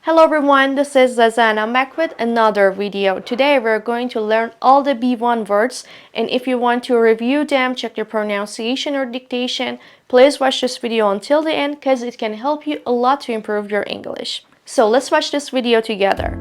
Hello everyone, this is Zazana. I'm back with another video. Today we're going to learn all the B1 words, and if you want to review them, check their pronunciation or dictation, please watch this video until the end because it can help you a lot to improve your English. So let's watch this video together.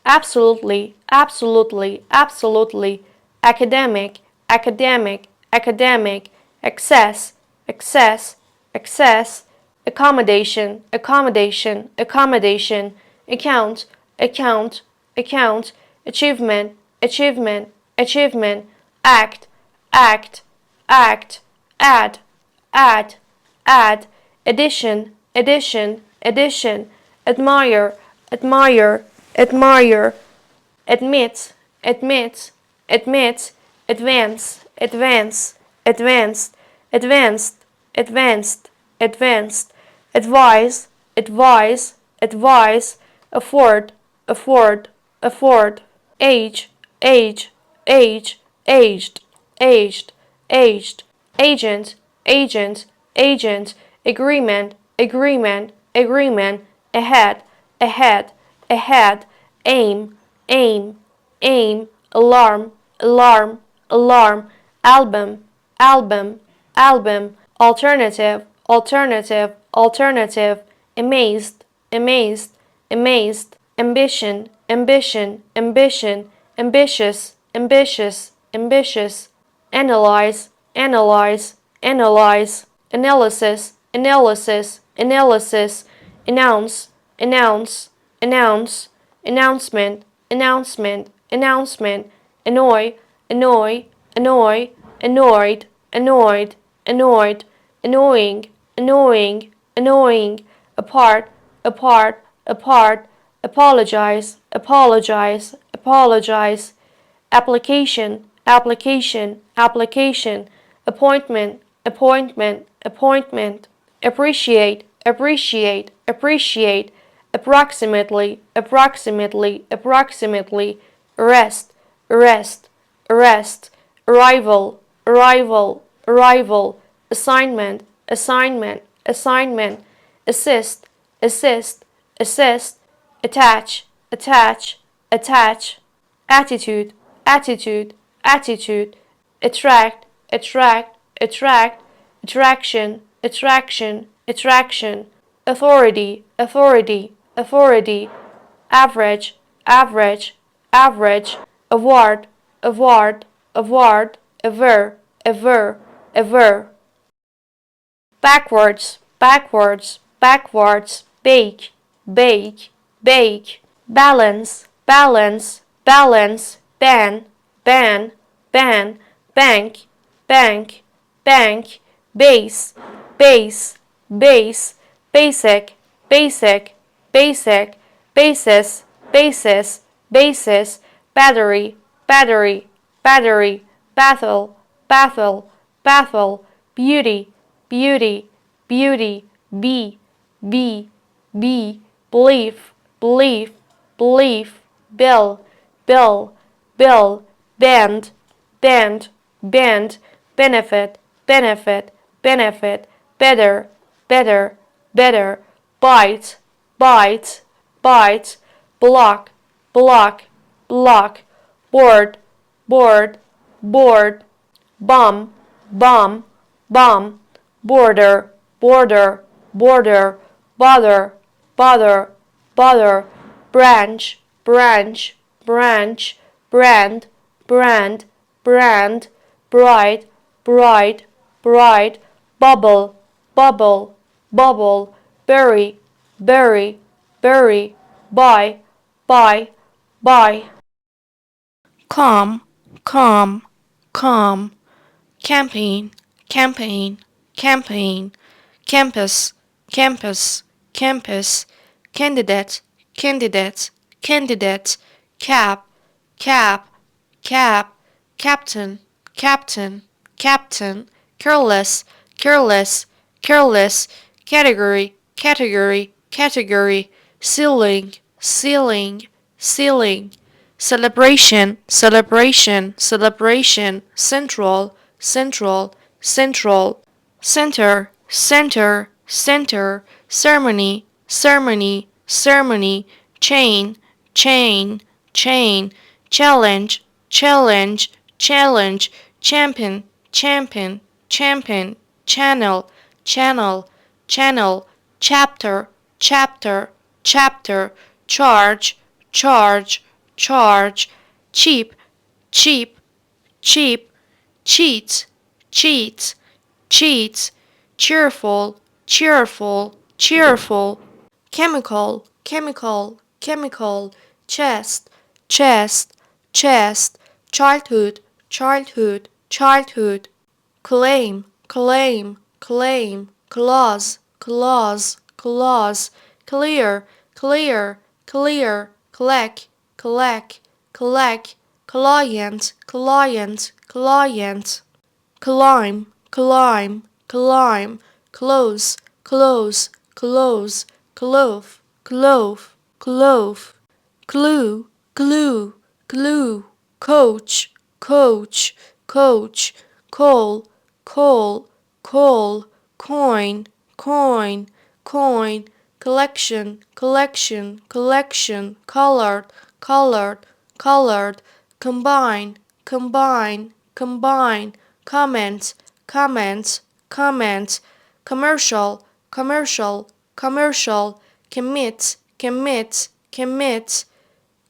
Absolutely, absolutely, absolutely. Academic, academic, academic. Excess, excess, excess. Accommodation, accommodation, accommodation. Account, account, account. Achievement, achievement, achievement. Act, act, act. Add, add, add. Addition, addition, addition. Admire, admire, admire. Admit, admit, admit. Advance, advance, advanced, advanced, advanced, advanced. Advise, advise, advise. Afford, afford, afford. Age, age, age, aged, aged, aged. Agent, agent, agent. Agreement, agreement, agreement. Ahead, ahead, ahead. Aim, aim, aim. Alarm, alarm, alarm. Album, album, album. Alternative, alternative, alternative. Amazed, amazed, amazed. Ambition, ambition, ambition. Ambitious, ambitious, ambitious. Analyze, analyze, analyze. Analysis, analysis, analysis. Announce, announce, announce. Announcement, announcement, announcement. Annoy, annoy, annoy. Annoyed, annoyed, annoyed. Annoying, annoying, annoying. Apart, apart, apart. Apologize, apologize, apologize. Application, application, application. Appointment, appointment, appointment. Appreciate, appreciate, appreciate. Approximately, approximately, approximately. Arrest, arrest, arrest. Arrival, arrival, arrival. Assignment, assignment, assignment. Assist, assist, assist. Attach, attach, attach. Attitude, attitude, attitude. Attract, attract, attract. Attraction, attraction, attraction. Authority, authority, authority. Average, average, average. Award, award, award. Aver, aver, aver. Backwards, backwards, backwards. Bake, bake, bake. Balance, balance, balance. Ban, ban, ban. Bank, bank, bank. Base, base, base. Basic, basic, basic. Basis, basis, basis. Battery, battery, battery. Battle, battle, battle. Beauty, beauty, beauty. Be, be, be. Belief, belief, belief. Bill, bill, bill. Bend, bend, bend. Benefit, benefit, benefit. Better, better, better. Bite, bite, bite. Block, block, block. Board, board, board. Bum, bum, bum. Border, border, border. Bother, bother, bother. Branch, branch, branch. Brand, brand, brand. Bride, bride, bride. Bubble, bubble, bubble. Bury, bury, bury. Buy, buy, buy. Calm, calm, calm. Campaign, campaign, campaign. Campus, campus, campus. Candidate, candidate, candidate. Cap, cap, cap. Captain, captain, captain. Careless, careless, careless. Category, category, category. Ceiling, ceiling, ceiling. Celebration, celebration, celebration. Central, central, central. center, center, center, ceremony, ceremony, ceremony, chain, chain, chain, challenge, challenge, challenge, champion, champion, champion, channel, channel, channel, chapter, chapter, chapter, charge, charge, charge, cheap, cheap, cheap, cheats, cheats, cheats, cheerful, cheerful, cheerful, chemical, chemical, chemical, chest, chest, chest, childhood, childhood, childhood, claim, claim, claim, clause, clause, clause, clear, clear, clear, collect, collect, collect, client, client, client, climb, climb, climb, close, close, close, clove, clove, clove, clue, glue, glue, coach, coach, coach, coal, coal, coal, coin, coin, coin, collection, collection, collection, colored, colored, colored, combine, combine, combine, comments, comments, comments, commercial, commercial, commercial, commit, commit, commit,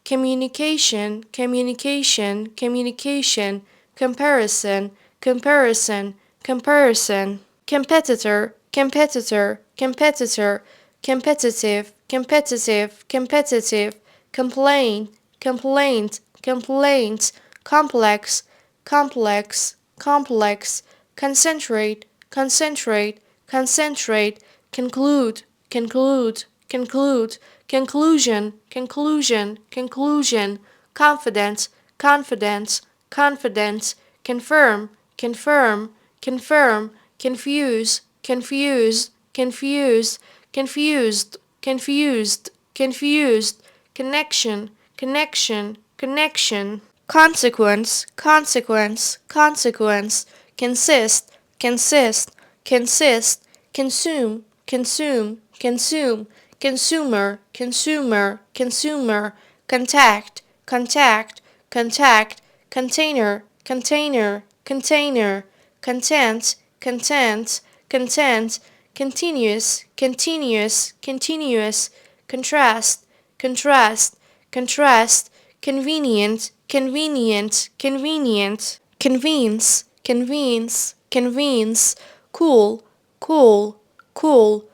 communication, communication, communication, comparison, comparison, comparison, competitor, competitor, competitor, competitive, competitive, competitive, complaint, complaint, complaint, complex, complex, complex, concentrate, concentrate, concentrate, conclude, conclude, conclude, conclusion, conclusion, conclusion, confidence, confidence, confidence, confirm, confirm, confirm, confuse, confuse, confuse, confused, confused, confused, connection, connection, connection, consequence, consequence, consequence, consist, consist, consist, consume, consume, consume, consumer, consumer, consumer, contact, contact, contact, container, container, container, content, content, content, continuous, continuous, continuous, contrast, contrast, contrast, convenient, convenient, convenient, convenes, convenes, convenes, cool, cool, cool,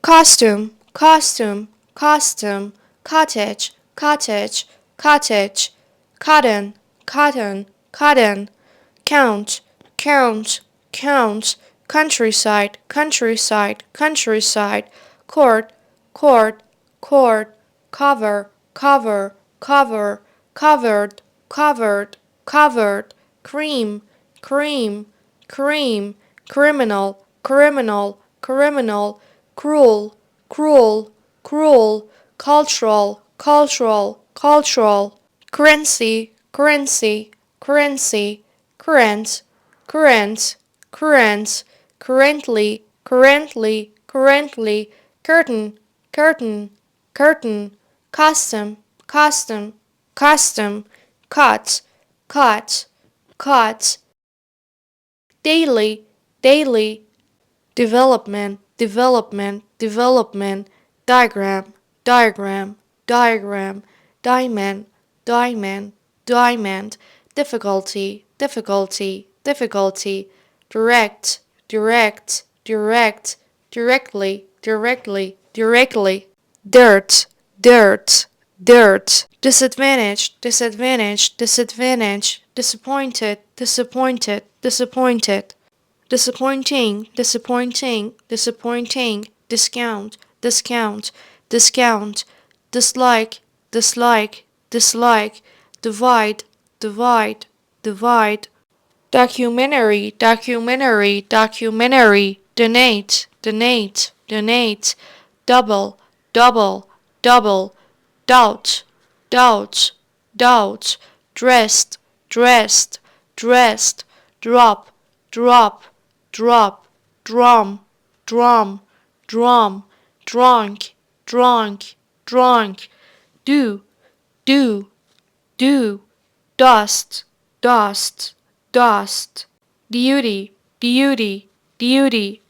costume, costume, costume, cottage, cottage, cottage, cotton, cotton, cotton, count, count, count, countryside, countryside, countryside, court, court, court, cover, cover, cover, covered, covered, covered, cream, cream, cream, criminal, criminal, criminal, cruel, cruel, cruel, cultural, cultural, cultural, currency, currency, currency, current, current, current, currently, currently, currently, curtain, curtain, curtain, custom, custom, custom, cut, cut, cut, daily, daily, development, development, development, diagram, diagram, diagram, diamond, diamond, diamond, difficulty, difficulty, difficulty, direct, direct, direct, directly, directly, directly, dirt, dirt, dirt, disadvantage, disadvantage, disadvantage, disappointed, disappointed, disappointed, disappointing, disappointing, disappointing, discount, discount, discount, dislike, dislike, dislike, divide, divide, divide, documentary, documentary, documentary, donate, donate, donate, double, double, double, doubt, doubt, doubt, dressed, dressed, dressed, drop, drop, drop, drum, drum, drum, drunk, drunk, drunk, do, do, do, dust, dust, dust, duty, duty, duty,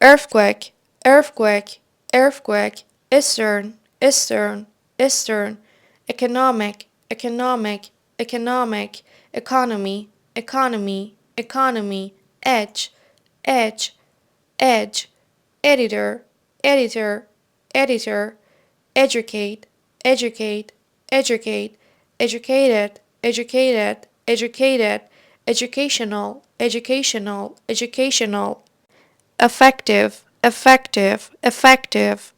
earthquake, earthquake, earthquake, eastern, eastern, eastern, economic, economic, economic, economy, economy, economy, edge, edge, edge, editor, editor, editor, educate, educate, educate, educated, educated, educated, educational, educational, educational, effective, effective, effective,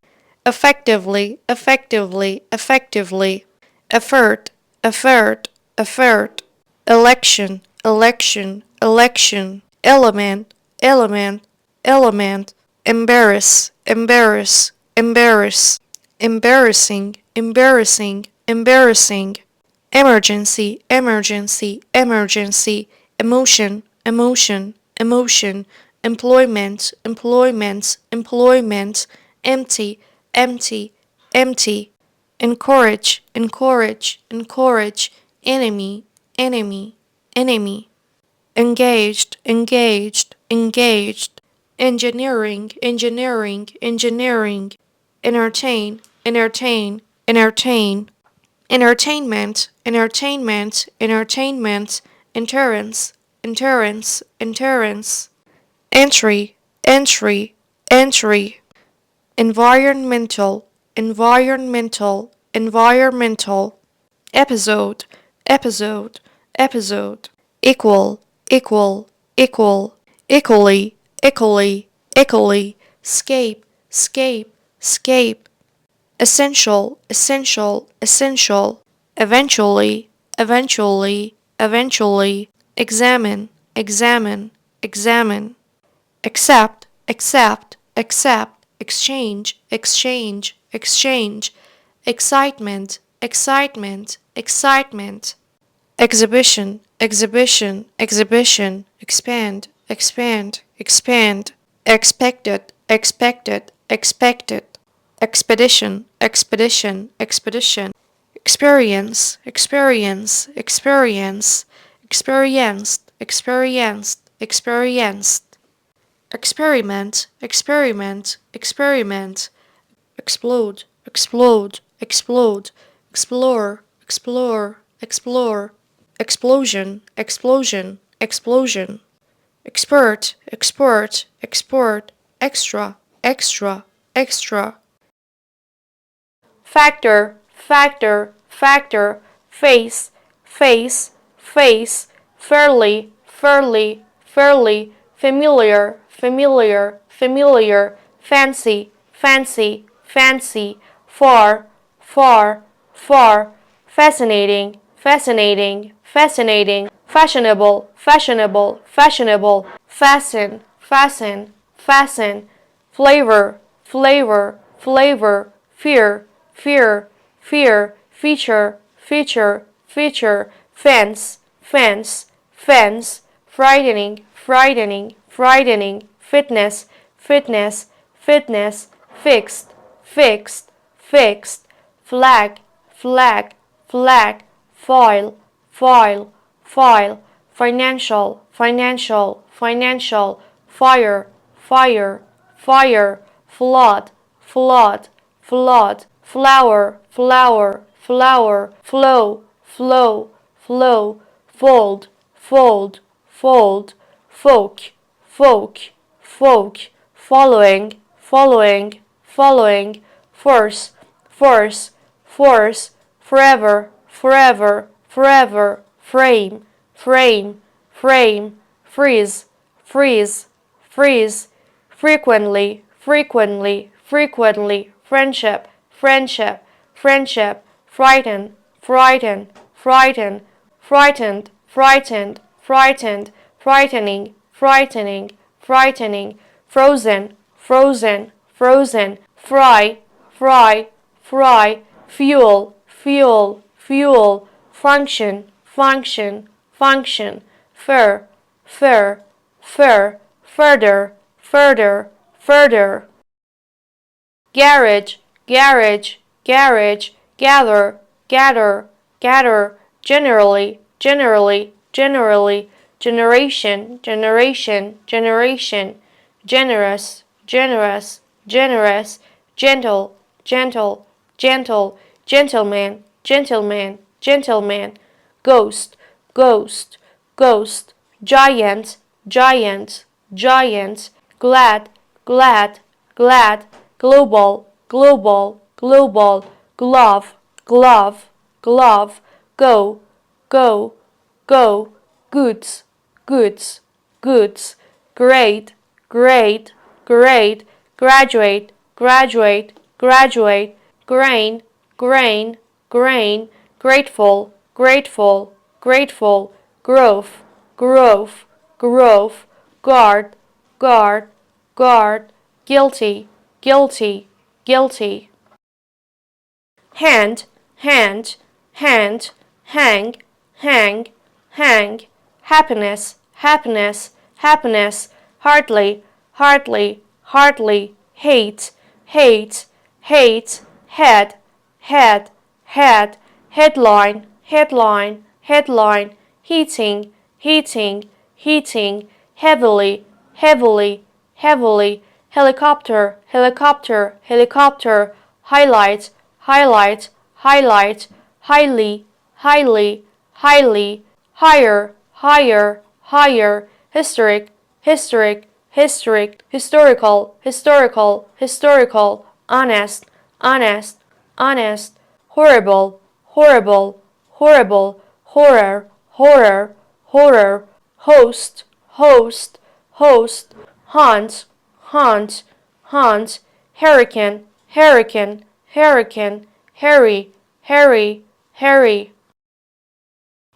effectively, effectively, effectively, effort, effort, effort, election, election, election, element, element, element, embarrass, embarrass, embarrass, embarrassing, embarrassing, embarrassing, emergency, emergency, emergency, emotion, emotion, emotion, employment, employment, employment, empty, empty, empty, encourage, encourage, encourage, enemy, enemy, enemy, engaged, engaged, engaged, engineering, engineering, engineering, entertain, entertain, entertain, entertainment, entertainment, entertainment, endurance, endurance, endurance, entry, entry, entry, environmental, environmental, environmental, episode, episode, episode, equal, equal, equal, equally, equally, equally, scape, scape, scape, essential, essential, essential, eventually, eventually, eventually, examine, examine, examine, accept, accept, accept, exchange, exchange, exchange, excitement, excitement, excitement, exhibition, exhibition, exhibition, expand, expand, expand, expected, expected, expected, expedition, expedition, expedition, experience, experience, experience, experienced, experienced, experienced, experiment, experiment, experiment, explode, explode, explode, explore, explore, explore, explosion, explosion, explosion, expert, export, export, extra, extra, extra, factor, factor, factor, face, face, face, fairly, fairly, fairly, familiar, familiar, familiar, fancy, fancy, fancy, far, far, far, fascinating, fascinating, fascinating, fashionable, fashionable, fashionable, fasten, fasten, fasten, flavor, flavor, flavor, fear, fear, fear, feature, feature, feature, fence, fence, fence, frightening, frightening, frightening, fitness, fitness, fitness, fixed, fixed, fixed, flag, flag, flag, foil, foil, foil, financial, financial, financial, fire, fire, fire, flood, flood, flood, flower, flower, flower, flow, flow, flow, fold, fold, fold, folk, folk, folk, following, following, following, force, force, force, forever, forever, forever, frame, frame, frame, freeze, freeze, freeze, frequently, frequently, frequently, friendship, friendship, friendship, frighten, frighten, frighten, frightened, frightened, frightened, frightening, frightening, frightening, frozen, frozen, frozen, fry, fry, fry, fuel, fuel, fuel, function, function, function, fur, fur, fur, further, further, further. Garage, garage, garage, gather, gather, gather, generally, generally, generally, generation, generation, generation, generous, generous, generous, gentle, gentle, gentle, gentleman, gentleman, gentleman, ghost, ghost, ghost, giant, giant, giant, glad, glad, glad, global, global, global, glove, glove, glove, go, go, go, goods, goods, goods, grade, grade, grade, graduate, graduate, graduate, grain, grain, grain, grateful, grateful, grateful, growth, growth, growth, guard, guard, guard, guilty, guilty, guilty. Hand, hand, hand, hang, hang, hang, happiness, happiness, happiness, hardly, hardly, hardly, hate, hate, hate, head, head, head, headline, headline, headline, heating, heating, heating, heavily, heavily, heavily, helicopter, helicopter, helicopter, highlight, highlight, highlight, highly, highly, highly, higher, higher, higher, historic, historic, historic, historical, historical, historical, honest, honest, honest, horrible, horrible, horrible, horror, horror, horror, host, host, host, haunt, haunt, haunt, hurricane, hurricane, hurricane, Harry, Harry, Harry.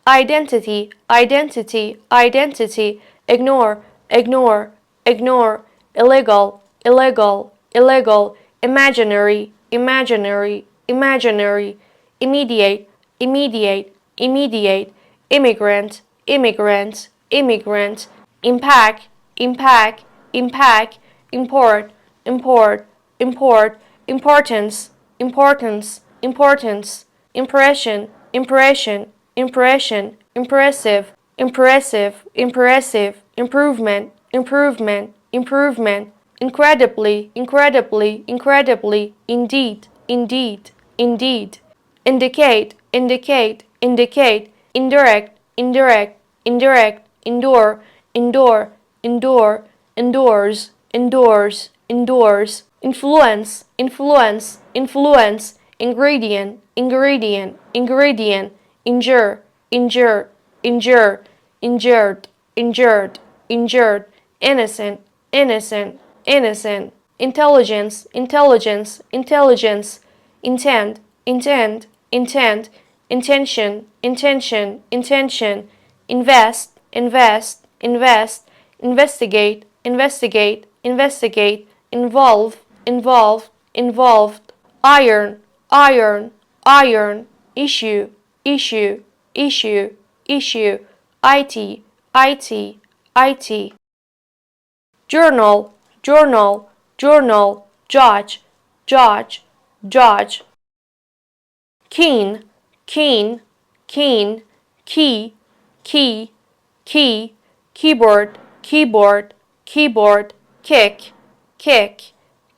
Identity, identity, identity, ignore, ignore, ignore, illegal, illegal, illegal, imaginary, imaginary, imaginary, immediate, immediate, immediate, immigrant, immigrant, immigrant, impact, impact, impact, import, import, import, importance, importance, importance, impression, impression, impression, impressive, impressive, impressive, improvement, improvement, improvement, incredibly, incredibly, incredibly, indeed, indeed, indeed, indicate, indicate, indicate, indirect, indirect, indirect, endure, endure, endure, endures, endures, endures, influence, influence, influence, ingredient, ingredient, ingredient, injure, injure, injure, injured, injured, injured, innocent, innocent, innocent, intelligence, intelligence, intelligence, intent, intent, intent, intention, intention, intention, invest, invest, invest, investigate, investigate, investigate, involve, involve, involved, iron, iron, iron, issue, issue, issue, issue, IT, IT, IT. Journal, journal, journal, judge, judge, judge. Keen, keen, keen, key, key, key, keyboard, keyboard, keyboard, kick, kick,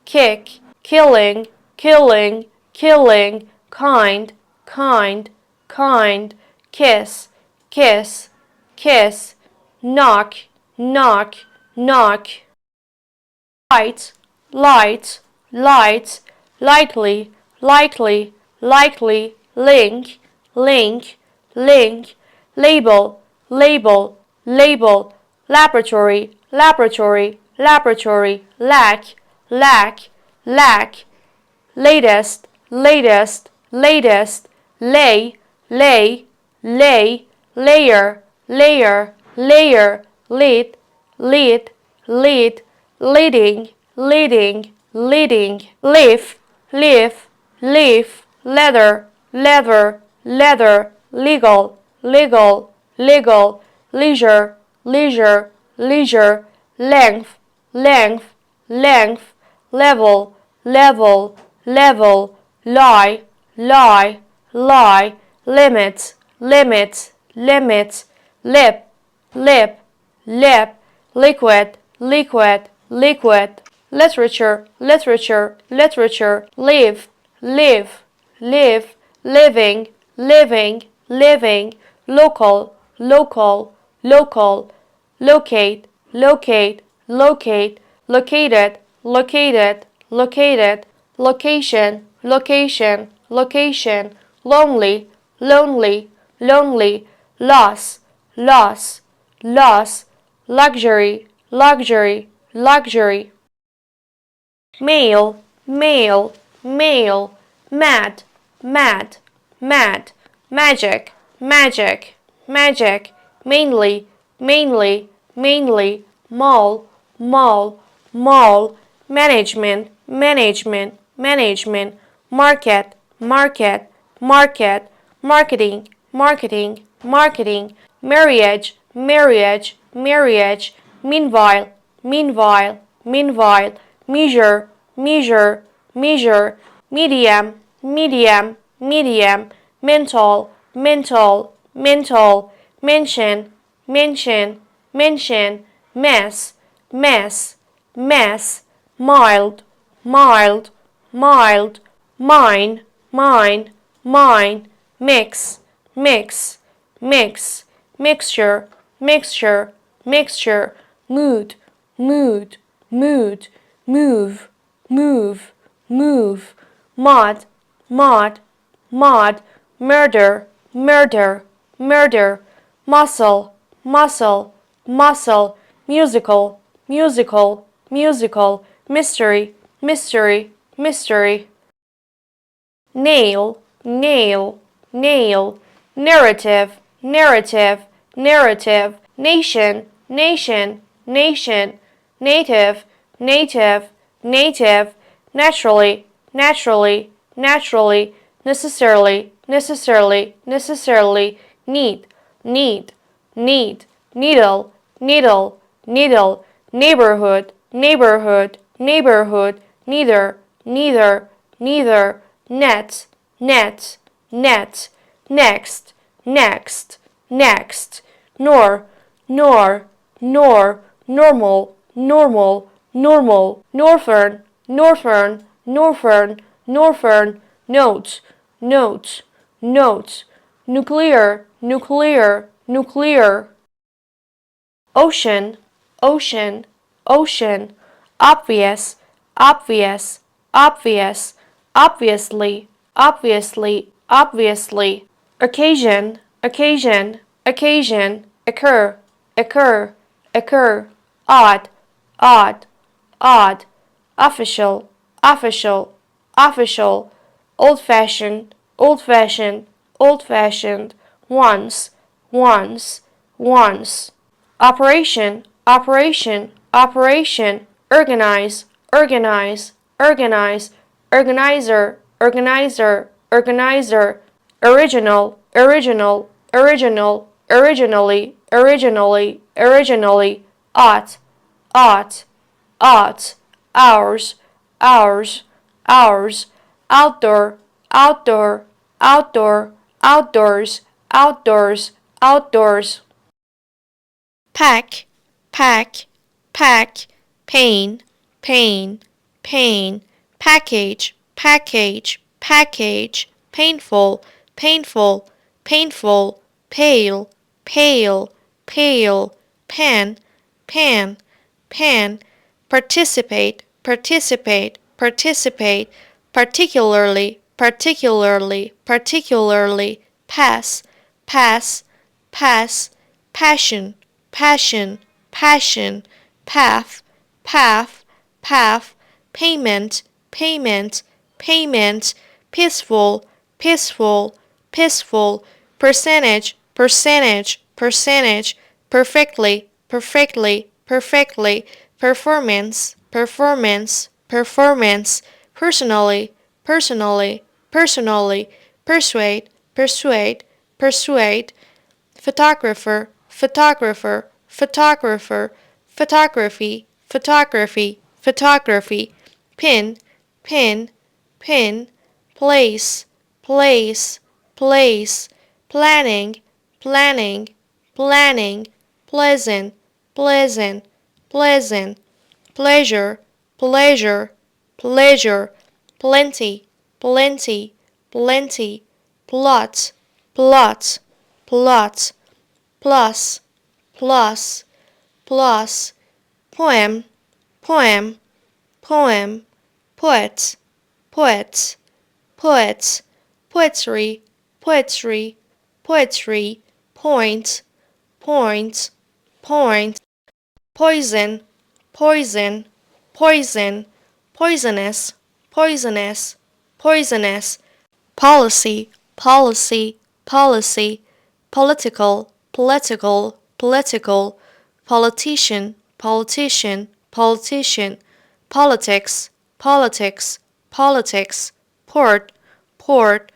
kick, killing, killing, killing, kind, kind, kind, kiss, kiss, kiss, knock, knock, knock. Light, light, light, likely, likely, likely, link, link, link, label, label, label, laboratory, laboratory, laboratory, lack, lack, lack, latest, latest, latest, lay, lay, lay, layer, layer, layer, lead, lead, lead, leading, leading, leading, leaf, leaf, leaf, leather, leather, leather, legal, legal, legal, leisure, leisure, leisure, length, length, length, level, level, level, lie, lie, lie, limit, limit, limit, lip, lip, lip, liquid, liquid, liquid, literature, literature, literature, live, live, live, living, living, living, local, local, local, locate, locate, locate, located, located, located, location, location, location, lonely, lonely, lonely, loss, loss, loss, luxury, luxury, luxury, male, male, male, mad, mad, mad, magic, magic, magic, mainly, mainly, mainly, mall, mall, mall, management, management, management, market, market, market, marketing, marketing, marketing, marriage, marriage, marriage, meanwhile, meanwhile, meanwhile, measure, measure, measure, medium, medium, medium, mental, mental, mental, mention, mention, mention, mess, mess, mess, mild, mild, mild, mine, mine, mine, mix, mix, mix, mixture, mixture, mixture, mood, mood, mood, move, move, move, mod, mod, mod, murder, murder, murder, muscle, muscle, muscle, musical, musical, musical, mystery, mystery, mystery, nail, nail, nail, narrative, narrative, narrative, nation, nation, nation, native, native, native, naturally, naturally, naturally, necessarily, necessarily, necessarily, need, need, need, needle, needle, needle, neighborhood, neighborhood, neighborhood, neither, neither, neither, net, net, net, next, next, next, nor, nor, nor, normal, normal, normal, northern, northern, northern, northern, note, note, note, nuclear, nuclear, nuclear, ocean, ocean, ocean, obvious, obvious, obvious, obviously, obviously, obviously, occasion, occasion, occasion, occur, occur, occur, odd, odd, odd, official, official, official, old-fashioned, old-fashioned, old-fashioned, once, once, once, operation, operation, operation, organize, organize, organize, organizer, organizer, organizer, original, original, original, originally, originally, originally, ought, ought, ought, ours, ours, ours, outdoor, outdoor, outdoor, outdoors, outdoors, outdoors, pack, pack, pack, pain, pain, pain, package, package, package, painful, painful, painful, pale, pale, pale, pan, pan, pan, participate, participate, participate, particularly, particularly, particularly, pass, pass, pass, passion, passion, passion, path, path, path, payment, payment, payment, peaceful, peaceful, peaceful, percentage, percentage, percentage, perfectly, perfectly, perfectly, performance, performance, performance, personally, personally, personally, persuade, persuade, persuade, photographer, photographer, photographer, photography, photography, photography, pin, pin, pin, place, place, place, planning, planning, planning, pleasant, pleasant, pleasant, pleasure, pleasure, pleasure, plenty, plenty, plenty, plot, plot, plot, plus, plus, plus, poem, poem, poem, poet, poet, poet, poetry, poetry, poetry, point, point, point, poison, poison, poison, poisonous, poisonous, poisonous, policy, policy, policy, political, political, political, politician, politician, politician, politics, politics, politics, port, port,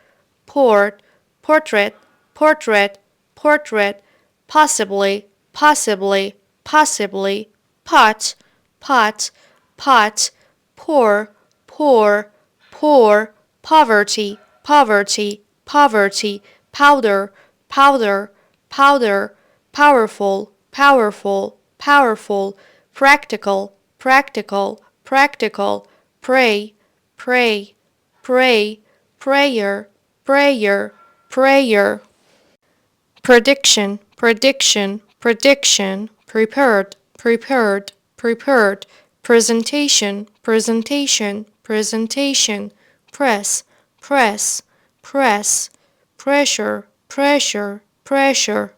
port, portrait, portrait, portrait, possibly, possibly, possibly, pot, pot, pot, poor, poor, poor, poverty, poverty, poverty, powder, powder, powder, powerful, powerful, powerful, practical, practical, practical, pray, pray, pray, prayer, prayer, prayer, prediction, prediction, prediction, prepared, prepared, prepared, presentation, presentation, presentation, press, press, press, pressure, pressure, pressure,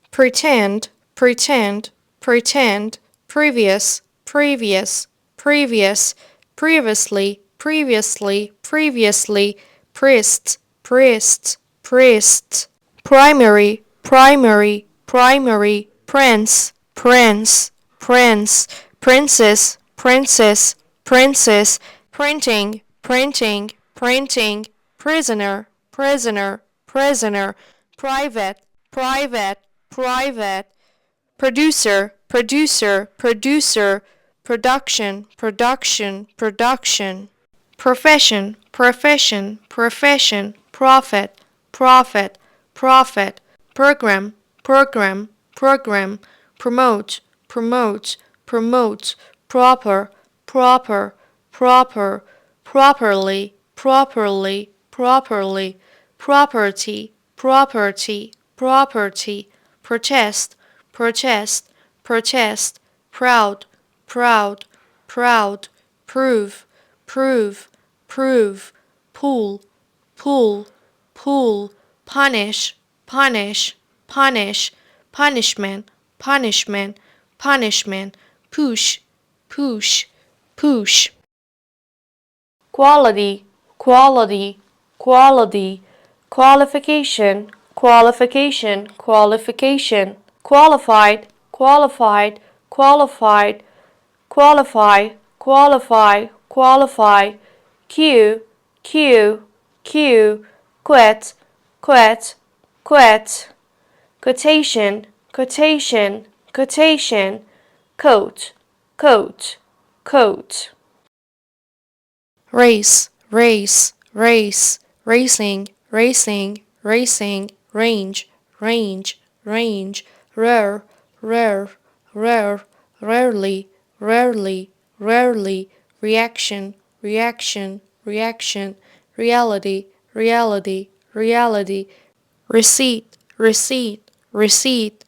pretend, pretend, pretend, previous, previous, previous, previously, previously, previously, priest, priest, priest, primary, primary, primary, prince, prince, prince, princess, princess, princess, printing, printing, printing, prisoner, prisoner, prisoner, private, private, private, producer, producer, producer, production, production, production, profession, profession, profession, profit, profit, profit, program, program, program, promote, promote, promote, proper, proper, proper, properly, properly, properly, property, property, property, protest, protest, protest, proud, proud, proud, prove, prove, prove, pool, pool, pool, punish, punish, punish, punishment, punishment, punishment, push, push, push, quality, quality, quality, qualification, qualification, qualification, qualified, qualified, qualified, qualify, qualify, qualify, queue, queue, queue, quit, quit, quit, quotation, quotation, quotation, coat, coat, coat, race, race, race, racing, racing, racing, range, range, range, rare, rare, rare, rarely, rarely, rarely, reaction, reaction, reaction, reality, reality, reality, receipt, receipt, receipt,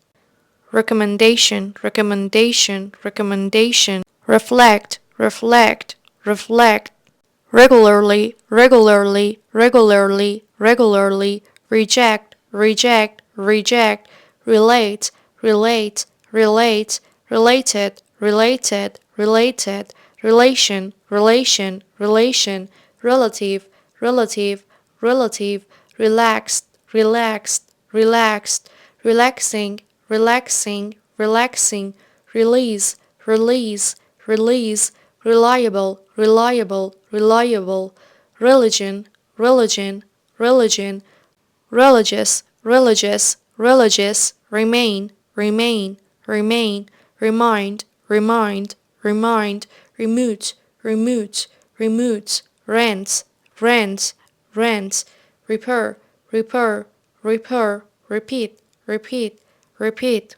recommendation, recommendation, recommendation, reflect, reflect, reflect, regularly, regularly, regularly, regularly, reject, reject, reject, relate, relate, relate, related, related, related, relation, relation, relation, relative, relative, relative, relaxed, relaxed, relaxed, relaxing, relaxing, relaxing, release, release, release, reliable, reliable, reliable, religion, religion, religion, religious, religious, religious, remain, remain, remain, remind, remind, remind, remote, remote, remote, rents, rents, rents, repair, repair, repair, repeat, repeat, repeat,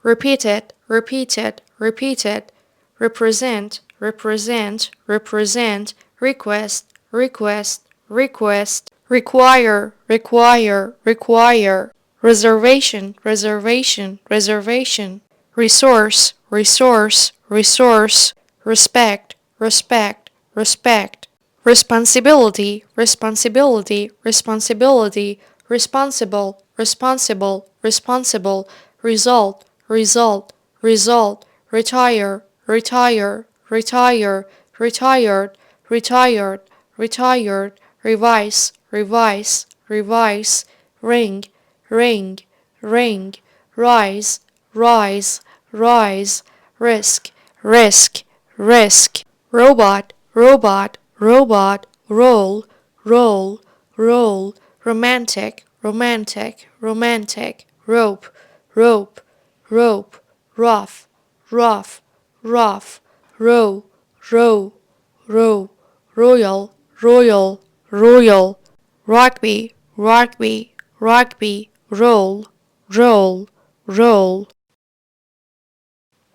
repeated, repeated, repeated, represent, represent, represent, request, request, request, require, require, require, reservation, reservation, reservation, resource, resource, resource, respect, respect, respect, responsibility, responsibility, responsibility, responsible, responsible, responsible, result, result, result, retire, retire, retire, retired, retired, retired, revise, revise, revise, ring, ring, ring, rise, rise, rise, risk, risk, risk, robot, robot, robot, roll, roll, roll, romantic, romantic, romantic, rope, rope, rope, rough, rough, rough, row, row, row, royal, royal, royal, rugby, rugby, rugby, roll, roll, roll,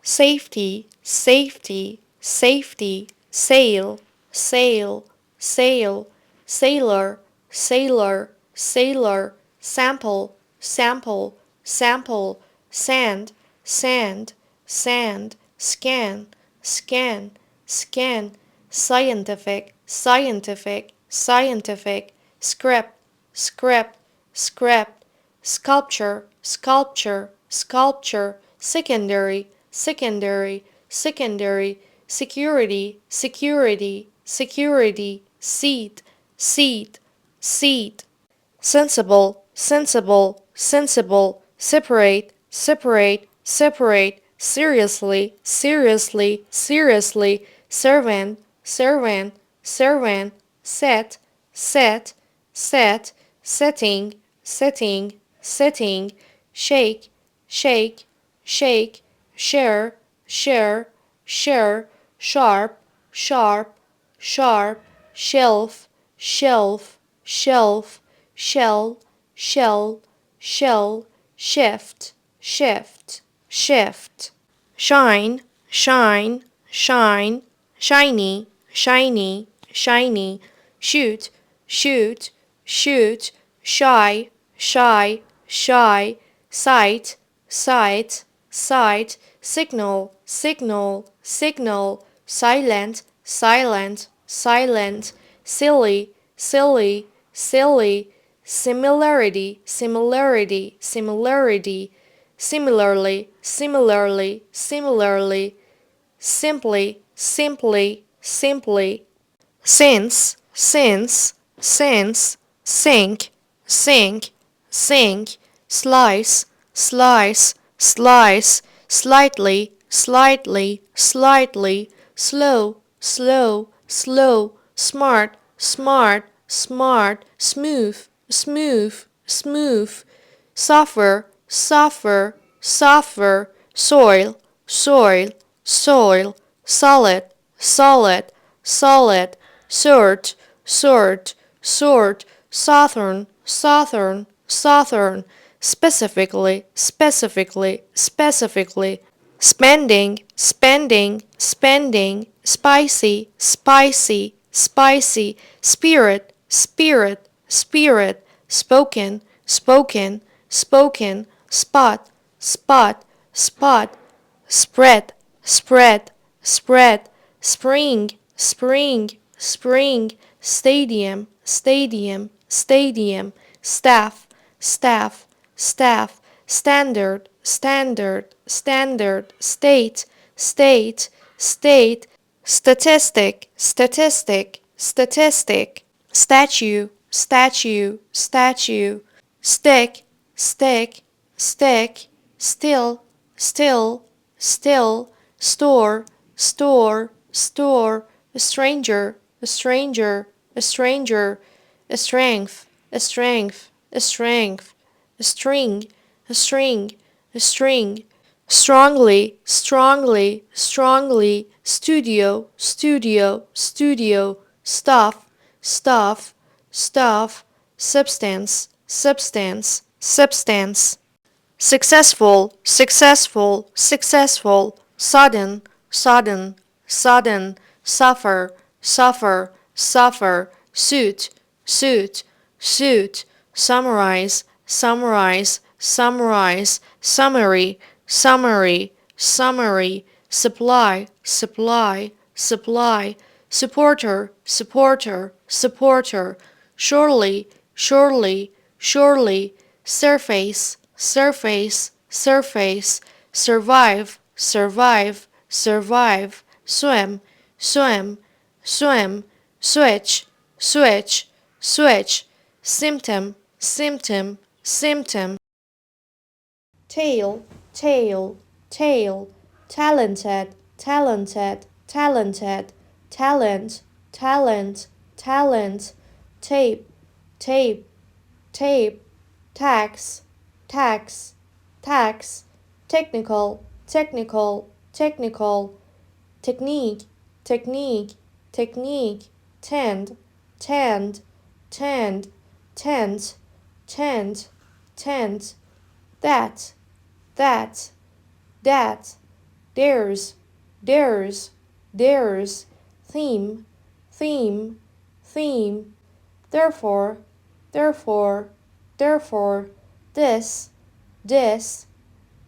safety, safety, safety, sail, sail, sail, sailor, sailor, sailor, sample, sample, sample, sand, sand, sand, scan, scan, scan, scientific, scientific, scientific, script, script, script, sculpture, sculpture, sculpture, secondary, secondary, secondary, security, security, security, seat, seat, seat, sensible, sensible, sensible, separate, separate, separate, seriously, seriously, seriously, servant, servant, servant, set, set, set, setting, setting, setting, shake, shake, shake, share, share, share, sharp, sharp, sharp, shelf, shelf, shelf, shell, shell, shell, shift, shift, shift, shine, shine, shine, shiny, shiny, shiny, shoot, shoot, shoot, shy, shy, shy, sight, sight, sight, signal, signal, signal, silent, silent, silent, silly, silly, silly, similarity, similarity, similarity, similarly, similarly, similarly, simply, simply, simply, since, sink, sink, sink, slice, slice, slice, slightly, slightly, slightly, slow, slow, slow, smart, smart, smart, smooth, smooth, smooth, suffer, suffer, suffer, soil, soil, soil, solid, solid, solid, sort, sort, sort, southern, southern, southern, specifically, specifically, specifically, spending, spending, spending, spicy, spicy, spicy, spirit, spirit, spirit, spoken, spoken, spoken, spot, spot, spot, spread, spread, spread, spring, spring, spring, stadium, stadium, stadium, staff, staff, staff, standard, standard, standard, state, state, state, statistic, statistic, statistic, statue, statue, statue, stick, stick, stick, still, still, still, store, store, store, a stranger, a stranger, a stranger, a strength, a strength, a strength, a string, a string, a string, strongly, strongly, strongly, studio, studio, studio, stuff, stuff, stuff, substance, substance, substance, successful, successful, successful, sudden, sudden, sudden, suffer, suffer, suffer, suit, suit, suit, summarize, summarize, summarize, summary, summary, summary, supply, supply, supply, supporter, supporter, supporter, surely, surely, surely, surface, surface, surface, survive, survive, survive, swim, swim, swim, switch, switch, switch, symptom, symptom, symptom, tail, tail, tail, talented, talented, talented, talent, talent, talent, tape, tape, tape, tax, tax, tax, technical, technical, technical, technique, technique, technique, tend, tend, tend, tent, tent, tent, that, that, that, theirs, theirs, theirs, theme, theme, theme, therefore, therefore, therefore, this, this,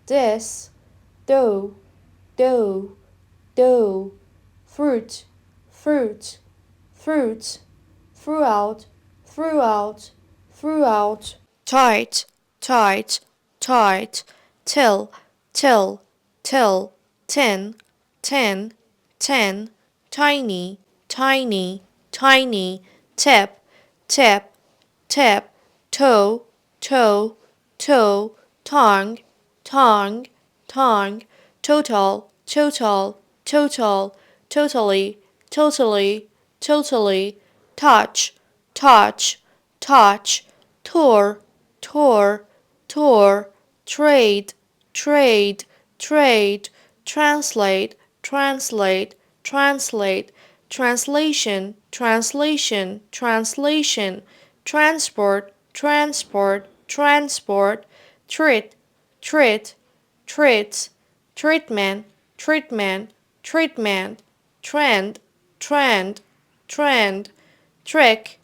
this, dough, dough, dough, fruit, fruit, fruit, throughout, throughout, throughout, tight, tight, tight, till, till, till, tin, tin, tin, tiny, tiny, tiny, tip, tip, tip, toe, toe, toe, tongue, tongue, tongue, total, total, total, totally, totally, totally, touch, touch, touch, tour, tour, tour, trade, trade, trade, translate, translate, translate, translation, translation, translation, transport, transport, transport, treat, treat, treats, treatment, treatment, treatment, trend, trend, trend, trick,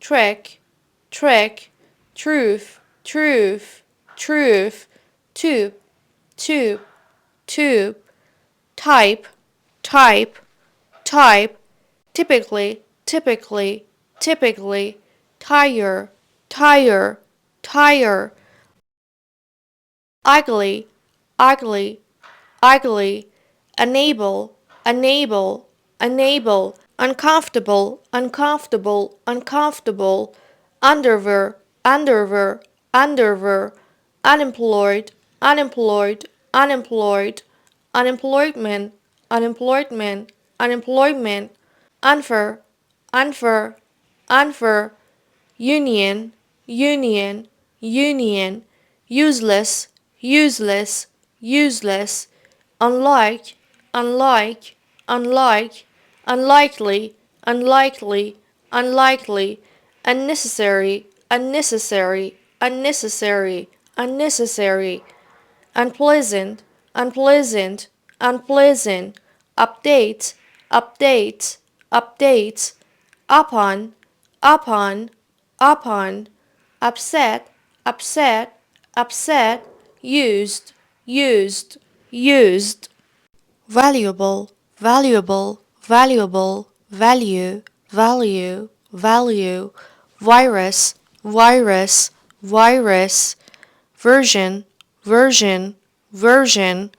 trick, trick, truth, truth, truth, tube, tube, tube, type, type, type, typically, typically, typically, tire, tire, tire, ugly, ugly, ugly, unable, unable, unable, uncomfortable, uncomfortable, uncomfortable, underwear, underwear, underwear, unemployed, unemployed, unemployed, unemployment, unemployment, unemployment, unfair, unfair, unfair, union, union, union, useless, useless, useless, unlike, unlike, unlike, unlikely, unlikely, unlikely, unnecessary, unnecessary, unnecessary, unnecessary, unpleasant, unpleasant, unpleasant, update, update, update, upon, upon, upon, upset, upset, upset, used, used, used, valuable, valuable, valuable, value, value, value, virus, virus, virus, version, version, version,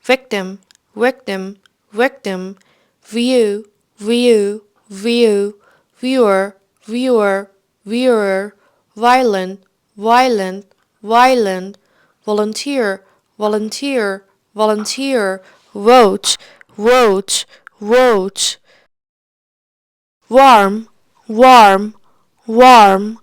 victim, victim, victim, view, view, view, viewer, viewer, viewer, violent, violent, violent, volunteer, volunteer, volunteer, vote, vote, vote, warm, warm, warm,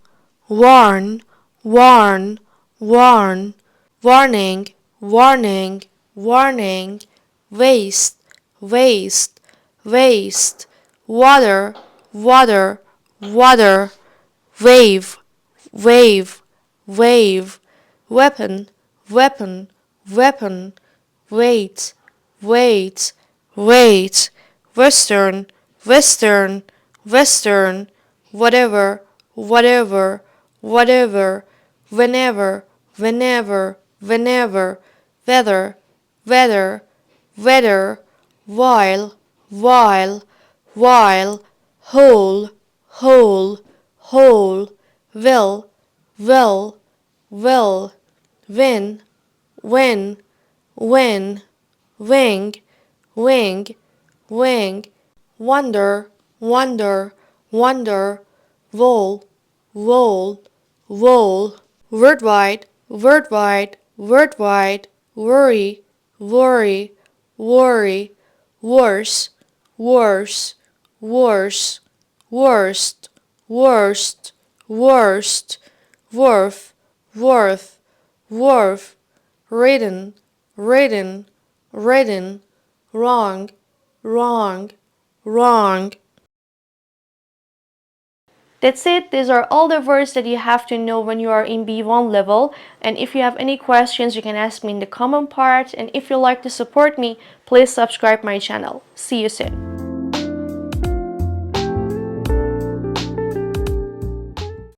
warn, warn, warn, warning, warning, warning, waste, waste, waste, water, water, water, wave, wave, wave, weapon, weapon, weapon, wait, wait, wait, western, western, western, whatever, whatever, whatever, whenever, whenever, whenever, weather, weather, weather, while, while, whole, whole, whole, will, will, when, when, wing, wing, wing, wonder, wonder, wonder, wool, wool, wool, worldwide, worldwide, worldwide, worry, worry, worry, worse, worse, worse, worst, worst, worst, worth, worth, worth, written, written, written, wrong, wrong, wrong. That's it. These are all the words that you have to know when you are in B1 level. And if you have any questions, you can ask me in the comment part. And if you'd like to support me, please subscribe my channel. See you soon.